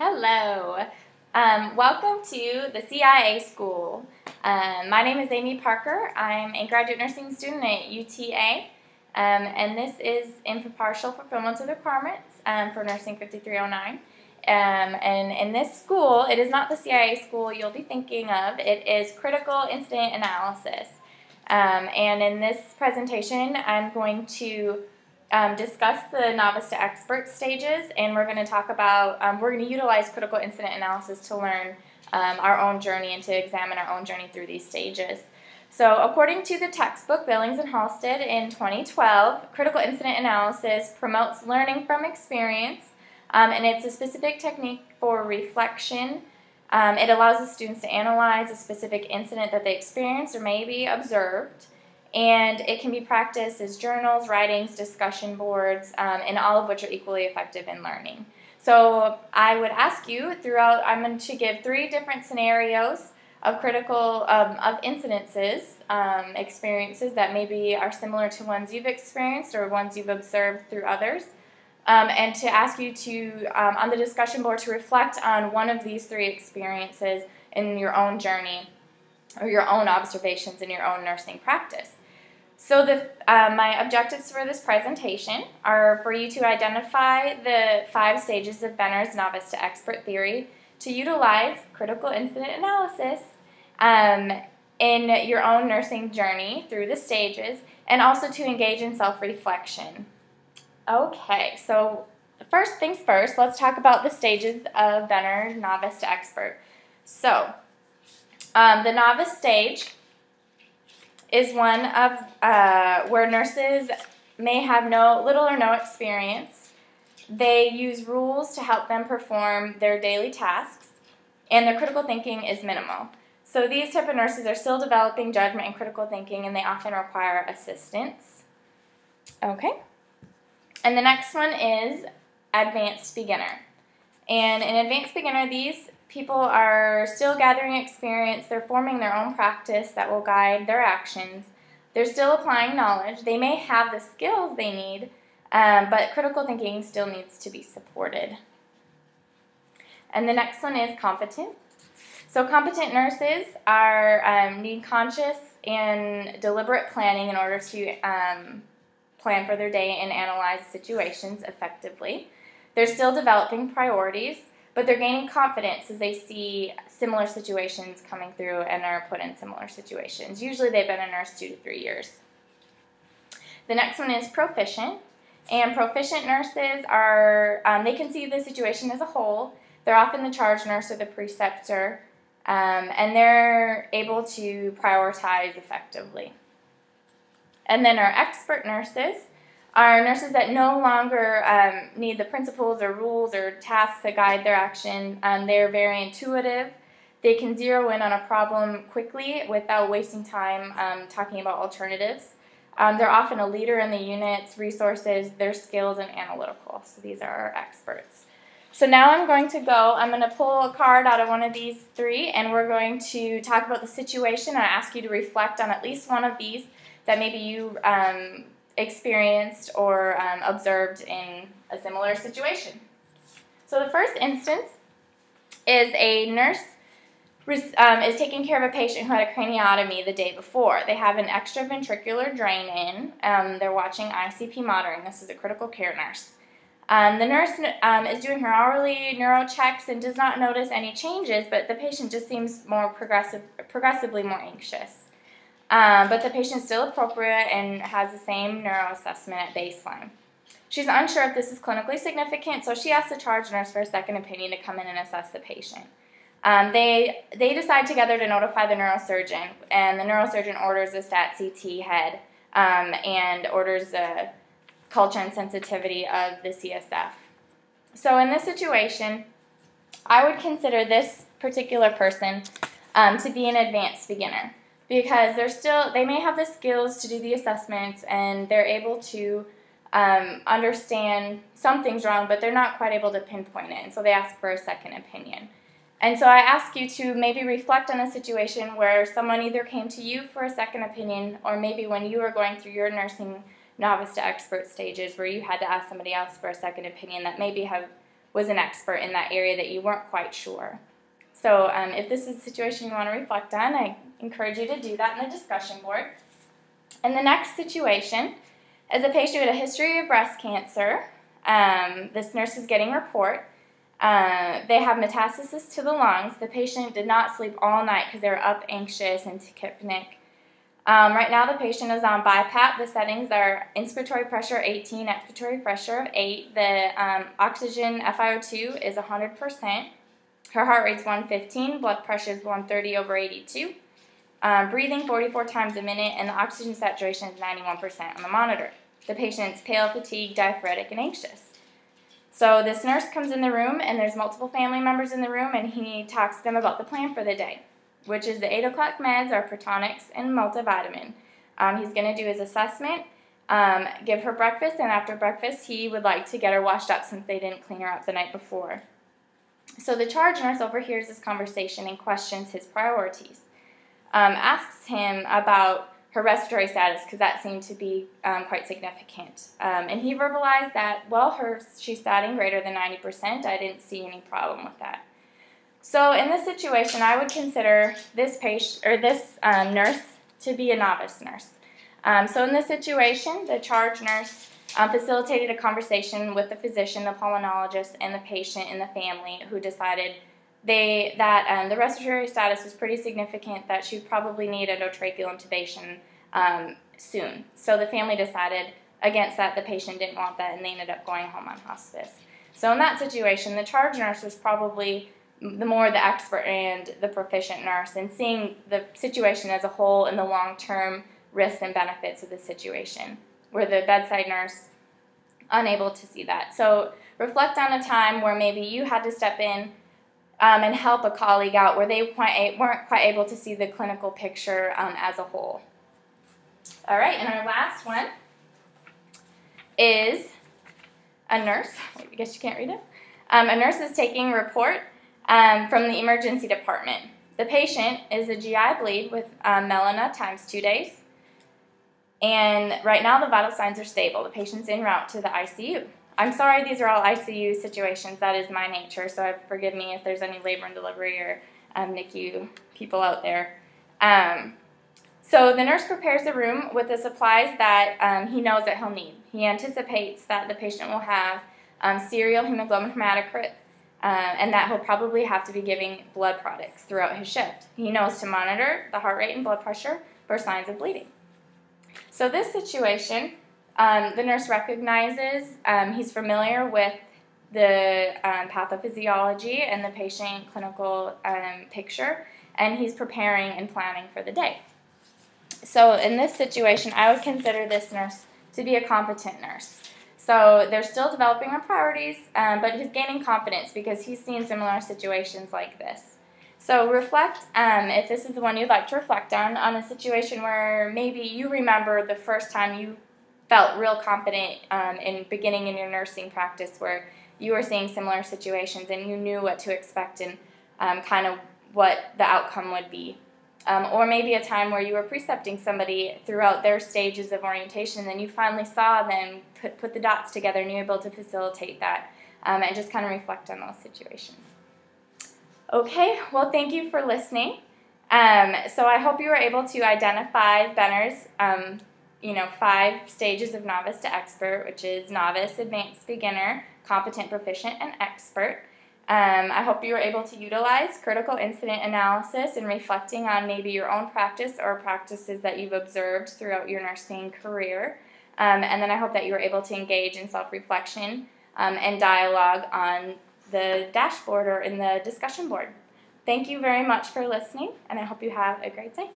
Hello. Welcome to the CIA School. My name is Amy Parker. I'm a graduate nursing student at UTA, and this is in partial fulfillment of the requirements for Nursing 5309. And in this school, it is not the CIA school you'll be thinking of. It is critical incident analysis. And in this presentation, I'm going to discuss the novice to expert stages, and we're going to talk about, we're going to utilize critical incident analysis to learn our own journey and to examine our own journey through these stages. So according to the textbook Billings and Halstead in 2012, critical incident analysis promotes learning from experience, and it's a specific technique for reflection. It allows the students to analyze a specific incident that they experienced or maybe observed. And it can be practiced as journals, writings, discussion boards, and all of which are equally effective in learning. So I would ask you throughout, I'm going to give 3 different scenarios of critical, of incidences, experiences that maybe are similar to ones you've experienced or ones you've observed through others. And to ask you to, on the discussion board, to reflect on one of these 3 experiences in your own journey or your own observations in your own nursing practice. So my objectives for this presentation are for you to identify the 5 stages of Benner's novice to expert theory, to utilize critical incident analysis in your own nursing journey through the stages, and also to engage in self-reflection. Okay, so first things first, let's talk about the stages of Benner's novice to expert. So the novice stage is one of where nurses may have little or no experience. They use rules to help them perform their daily tasks, and their critical thinking is minimal. So these type of nurses are still developing judgment and critical thinking, and they often require assistance. Okay. And the next one is advanced beginner. And in advanced beginner, these people are still gathering experience. They're forming their own practice that will guide their actions. They're still applying knowledge. They may have the skills they need, but critical thinking still needs to be supported. And the next one is competent. So competent nurses need conscious and deliberate planning in order to plan for their day and analyze situations effectively. They're still developing priorities, but they're gaining confidence as they see similar situations coming through and are put in similar situations. Usually they've been a nurse 2 to 3 years. The next one is proficient. And proficient nurses are, they can see the situation as a whole. They're often the charge nurse or the preceptor, and they're able to prioritize effectively. And then our expert nurses are nurses that no longer need the principles or rules or tasks to guide their action. They're very intuitive. They can zero in on a problem quickly without wasting time talking about alternatives. They're often a leader in the unit's resources. They're skilled and analytical. So these are our experts. So now I'm going to pull a card out of one of these 3, and we're going to talk about the situation. I ask you to reflect on at least one of these that maybe you experienced or observed in a similar situation. So the first instance is a nurse is taking care of a patient who had a craniotomy the day before. They have an extraventricular drain in. They're watching ICP monitoring. This is a critical care nurse. The nurse is doing her hourly neuro checks and does not notice any changes, but the patient just seems more progressively more anxious. But the patient is still appropriate and has the same neuro assessment at baseline. She's unsure if this is clinically significant, so she asks the charge nurse for a second opinion to come in and assess the patient. They decide together to notify the neurosurgeon, and the neurosurgeon orders a stat CT head and orders the culture and sensitivity of the CSF. So in this situation, I would consider this particular person to be an advanced beginner, because they may have the skills to do the assessments and they're able to understand something's wrong, but they're not quite able to pinpoint it, and so they ask for a second opinion. And so I ask you to maybe reflect on a situation where someone either came to you for a second opinion, or maybe when you were going through your nursing novice to expert stages where you had to ask somebody else for a second opinion that maybe have was an expert in that area that you weren't quite sure. So if this is a situation you want to reflect on, I encourage you to do that in the discussion board. And the next situation is a patient with a history of breast cancer. This nurse is getting a report. They have metastasis to the lungs. The patient did not sleep all night because they were up, anxious, and tachypneic. Right now the patient is on BiPAP. The settings are inspiratory pressure 18, expiratory pressure of 8. The oxygen FiO2 is 100%. Her heart rate's 115, blood pressure is 130/82. Breathing 44 times a minute, and the oxygen saturation is 91% on the monitor. The patient's pale, fatigued, diaphoretic, and anxious. So this nurse comes in the room, and there's multiple family members in the room, and he talks to them about the plan for the day, which is the 8 o'clock meds are Protonics and multivitamin. He's going to do his assessment, give her breakfast, and after breakfast he would like to get her washed up since they didn't clean her up the night before. So the charge nurse overhears this conversation and questions his priorities. Asks him about her respiratory status because that seemed to be quite significant. And he verbalized that, well, she's statting greater than 90%. I didn't see any problem with that. So in this situation, I would consider this patient or this nurse to be a novice nurse. So in this situation, the charge nurse facilitated a conversation with the physician, the pulmonologist, and the patient and the family, who decided that the respiratory status was pretty significant, that she probably need endotracheal intubation soon. So the family decided against that. The patient didn't want that, and they ended up going home on hospice. So in that situation, the charge nurse was probably the expert and the proficient nurse, and seeing the situation as a whole and the long-term risks and benefits of the situation, where the bedside nurse unable to see that. So reflect on a time where maybe you had to step in and help a colleague out where they weren't quite able to see the clinical picture as a whole. All right, and our last one is a nurse. I guess you can't read it. A nurse is taking a report from the emergency department. The patient is a GI bleed with melena times 2 days. And right now the vital signs are stable. The patient's en route to the ICU. I'm sorry, these are all ICU situations. That is my nature, so forgive me if there's any labor and delivery or NICU people out there. So the nurse prepares the room with the supplies that he knows that he'll need. He anticipates that the patient will have serial hemoglobin hematocrit, and that he'll probably have to be giving blood products throughout his shift. He knows to monitor the heart rate and blood pressure for signs of bleeding. So this situation, the nurse recognizes, he's familiar with the pathophysiology and the patient clinical picture, and he's preparing and planning for the day. So in this situation, I would consider this nurse to be a competent nurse. So they're still developing their priorities, but he's gaining confidence because he's seen similar situations like this. So reflect, if this is the one you'd like to reflect on a situation where maybe you remember the first time you felt real confident in beginning in your nursing practice, where you were seeing similar situations and you knew what to expect and kind of what the outcome would be. Or maybe a time where you were precepting somebody throughout their stages of orientation, and then you finally saw them put the dots together and you were able to facilitate that, and just kind of reflect on those situations. Okay, well, thank you for listening. So I hope you were able to identify Benner's 5 stages of novice to expert, which is novice, advanced, beginner, competent, proficient, and expert. I hope you were able to utilize critical incident analysis and reflecting on maybe your own practice or practices that you've observed throughout your nursing career. And then I hope that you were able to engage in self-reflection and dialogue on the dashboard or in the discussion board. Thank you very much for listening, and I hope you have a great day.